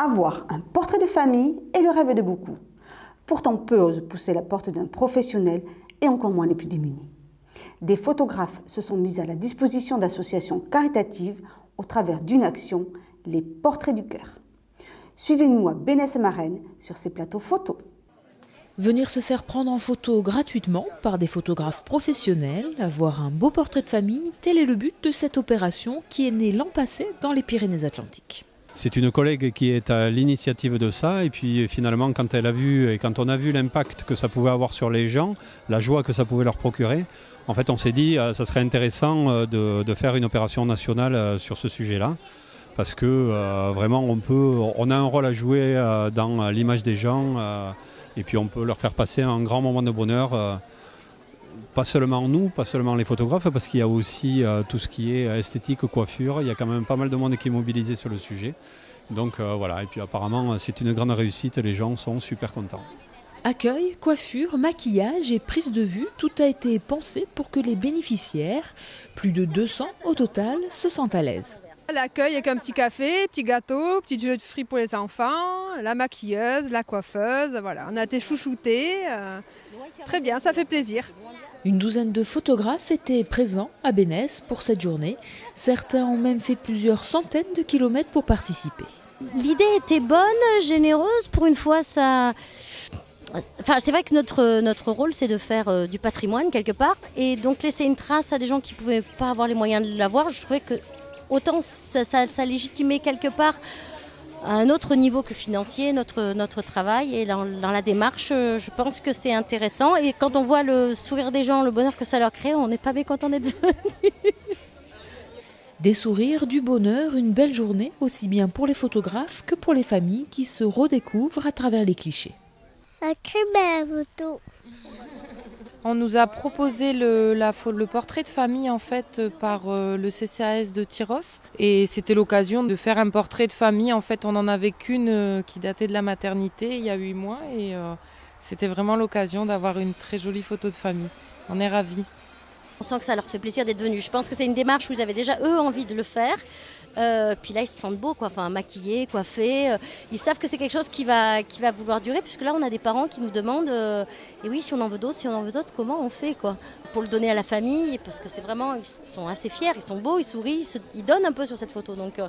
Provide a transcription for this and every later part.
Avoir un portrait de famille est le rêve de beaucoup. Pourtant, peu osent pousser la porte d'un professionnel et encore moins les plus démunis. Des photographes se sont mis à la disposition d'associations caritatives au travers d'une action, les Portraits du Cœur. Suivez-nous à Bénesse-Marennes sur ces plateaux photos. Venir se faire prendre en photo gratuitement par des photographes professionnels, avoir un beau portrait de famille, tel est le but de cette opération qui est née l'an passé dans les Pyrénées-Atlantiques. C'est une collègue qui est à l'initiative de ça et puis finalement quand on a vu l'impact que ça pouvait avoir sur les gens, la joie que ça pouvait leur procurer, en fait on s'est dit ça serait intéressant de faire une opération nationale sur ce sujet-là. Parce que vraiment on a un rôle à jouer dans l'image des gens et puis on peut leur faire passer un grand moment de bonheur. Pas seulement nous, pas seulement les photographes, parce qu'il y a aussi tout ce qui est esthétique, coiffure. Il y a quand même pas mal de monde qui est mobilisé sur le sujet. Donc voilà, et puis apparemment c'est une grande réussite, les gens sont super contents. Accueil, coiffure, maquillage et prise de vue, tout a été pensé pour que les bénéficiaires, plus de 200 au total, se sentent à l'aise. L'accueil avec un petit café, petit gâteau, petit jeu de fruits pour les enfants, la maquilleuse, la coiffeuse, voilà, on a été chouchoutés. Très bien, ça fait plaisir. Une douzaine de photographes étaient présents à Bénesse pour cette journée. Certains ont même fait plusieurs centaines de kilomètres pour participer. L'idée était bonne, généreuse. Pour une fois, ça... Enfin, c'est vrai que notre rôle, c'est de faire du patrimoine quelque part. Et donc laisser une trace à des gens qui ne pouvaient pas avoir les moyens de l'avoir, je trouvais que autant ça légitimait quelque part à un autre niveau que financier, notre travail. Et dans la démarche, je pense que c'est intéressant. Et quand on voit le sourire des gens, le bonheur que ça leur crée, on n'est pas mécontent d'être venus. Des sourires, du bonheur, une belle journée, aussi bien pour les photographes que pour les familles qui se redécouvrent à travers les clichés. Un très belle photo. On nous a proposé le portrait de famille en fait par le CCAS de Tyros et c'était l'occasion de faire un portrait de famille. En fait, on n'en avait qu'une qui datait de la maternité il y a 8 mois et c'était vraiment l'occasion d'avoir une très jolie photo de famille. On est ravis. On sent que ça leur fait plaisir d'être venus. Je pense que c'est une démarche où ils avaient déjà eux envie de le faire. Puis là ils se sentent beaux, quoi. Enfin, maquillés, coiffés. Ils savent que c'est quelque chose qui va vouloir durer, puisque là on a des parents qui nous demandent et oui, si on en veut d'autres, comment on fait, quoi, pour le donner à la famille, parce que c'est vraiment, ils sont assez fiers, ils sont beaux, ils sourient, ils donnent un peu sur cette photo. Donc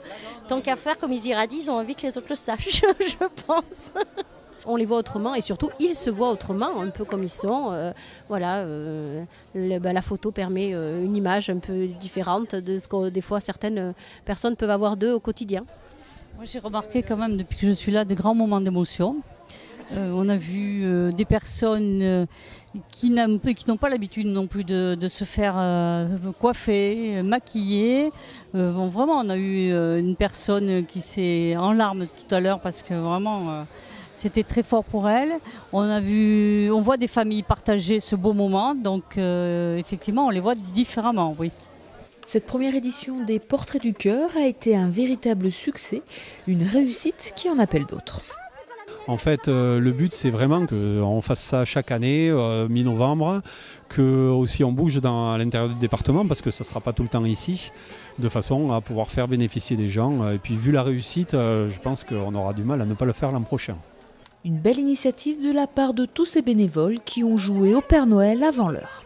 tant qu'à faire, comme ils dira dit, ils ont envie que les autres le sachent, je pense. On les voit autrement et surtout ils se voient autrement, un peu comme ils sont. La photo permet une image un peu différente de ce que des fois certaines personnes peuvent avoir d'eux au quotidien. Moi j'ai remarqué quand même depuis que je suis là de grands moments d'émotion. On a vu des personnes qui n'ont pas l'habitude non plus de se faire coiffer, maquiller. Vraiment on a eu une personne qui s'est en larmes tout à l'heure parce que vraiment... C'était très fort pour elle. On voit des familles partager ce beau moment, donc effectivement, on les voit différemment, oui. Cette première édition des Portraits du Cœur a été un véritable succès, une réussite qui en appelle d'autres. En fait, le but, c'est vraiment qu'on fasse ça chaque année, mi-novembre, que aussi on bouge à l'intérieur du département, parce que ça ne sera pas tout le temps ici, de façon à pouvoir faire bénéficier des gens. Et puis, vu la réussite, je pense qu'on aura du mal à ne pas le faire l'an prochain. Une belle initiative de la part de tous ces bénévoles qui ont joué au Père Noël avant l'heure.